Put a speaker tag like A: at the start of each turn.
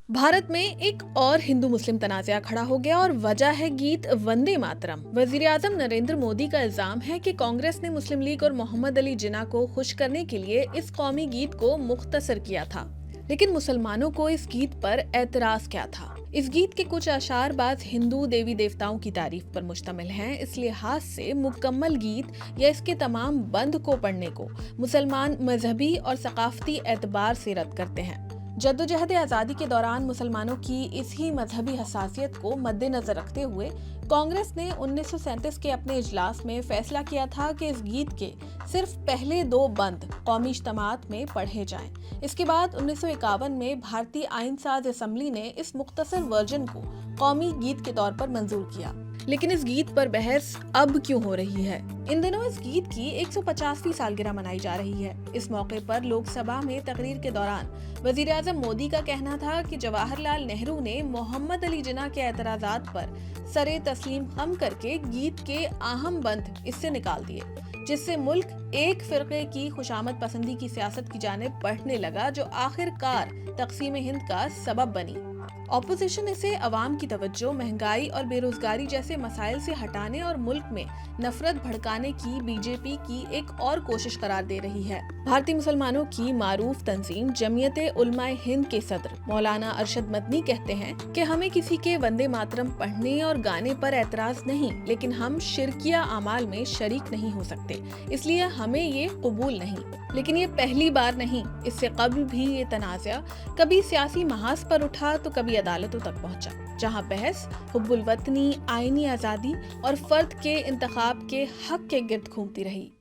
A: भारत में एक और हिंदू मुस्लिम तनाज़ा खड़ा हो गया और वजह है गीत वंदे मातरम। वजीर आजम नरेंद्र मोदी का इल्जाम है कि कांग्रेस ने मुस्लिम लीग और मोहम्मद अली जिन्ना को खुश करने के लिए इस कौमी गीत को मुख्तसर किया था। लेकिन मुसलमानों को इस गीत पर एतराज क्या था? इस गीत के कुछ अशार बाज हिंदू देवी देवताओं की तारीफ पर मुश्तमिल हैं। इस लिहाज से मुकम्मल गीत या इसके तमाम बंद को पढ़ने को मुसलमान मजहबी और सकाफती एतबार से रद्द करते हैं। जद्दोजहद आज़ादी के दौरान मुसलमानों की इस ही मजहबी हसासियत को मद्देनजर रखते हुए कांग्रेस ने 1937 के अपने इजलास में फैसला किया था कि इस गीत के सिर्फ पहले 2 बंद कौमी इज्तिमात में पढ़े जाएं। इसके बाद 1951 में भारतीय आईन साज असम्बली ने इस मुख्तसर वर्जन को कौमी गीत के तौर पर मंजूर किया। लेकिन इस गीत पर बहस अब क्यों हो रही है? इन दिनों इस गीत की 150वीं सालगिरह मनाई जा रही है। इस मौके पर लोकसभा में तकरीर के दौरान वजीर आजम मोदी का कहना था कि जवाहरलाल नेहरू ने मोहम्मद अली जिन्ना के एतराजात पर सरे तस्लीम खम करके गीत के अहम बंद इससे निकाल दिए, जिससे मुल्क एक फिरके की खुशामद पसंदी की सियासत की जानिब बढ़ने लगा, जो आखिरकार तकसीम हिंद का सबब बनी। ऑपोजिशन इसे अवाम की तवज्जो महंगाई और बेरोजगारी जैसे मसाइल से हटाने और मुल्क में नफरत भड़काने की बीजेपी की एक और कोशिश करार दे रही है। भारतीय मुसलमानों की मारूफ तंजीम जमीयते उलमाए हिंद के सदर मौलाना अरशद मदनी कहते हैं कि हमें किसी के वंदे मातरम पढ़ने और गाने पर एतराज नहीं, लेकिन हम शिरकिया अमाल में शरीक नहीं हो सकते, इसलिए हमें ये कबूल नहीं। लेकिन ये पहली बार नहीं, इससे कबल भी ये तनाज़ा कभी सियासी महाज पर उठा तो कभी अदालतों तक पहुंचा, जहां बहस हुब्बुल वतनी, आईनी आज़ादी और फर्द के इंतखाब के हक के गिर्द घूमती रही।